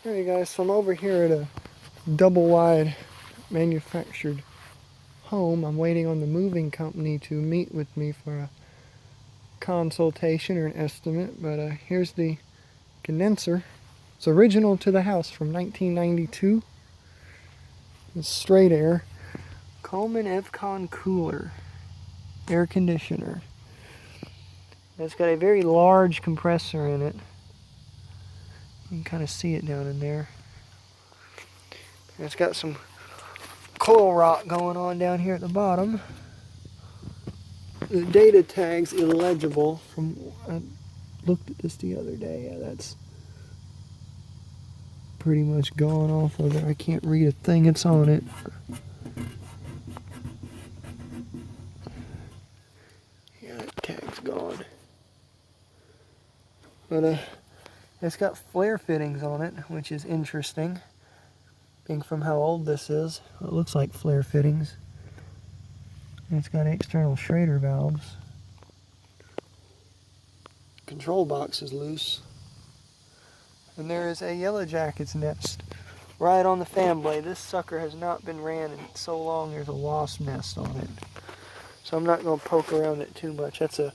Alright guys, so I'm over here at a double wide manufactured home. I'm waiting on the moving company to meet with me for a consultation or an estimate, but here's the condenser. It's original to the house from 1992. It's straight air. Coleman Evcon cooler, air conditioner. It's got a very large compressor in it. You can kind of see it down in there. And it's got some coil rot going on down here at the bottom. The data tag's illegible from, I looked at this the other day. Yeah, that's pretty much gone off of there. I can't read a thing that's on it. Yeah, that tag's gone. But it's got flare fittings on it, which is interesting. Being from how old this is, it looks like flare fittings. And it's got external Schrader valves. Control box is loose. And there is a yellow jacket's nest right on the fan blade. This sucker has not been ran in so long there's a wasp nest on it. So I'm not going to poke around it too much. That's a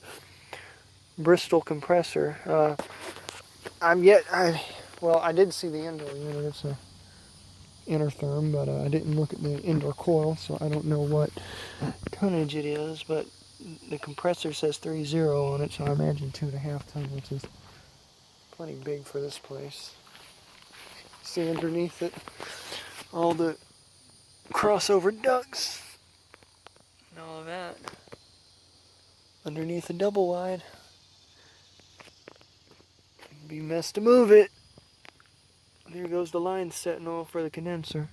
Bristol compressor. I did see the indoor unit. It's a Intertherm, but I didn't look at the indoor coil, so I don't know what tonnage it is, but the compressor says 3.0 on it, so I imagine 2.5 ton, which is plenty big for this place. See underneath it all the crossover ducts and all of that underneath the double wide. It'd be a mess to move it. There goes the line setting off for the condenser.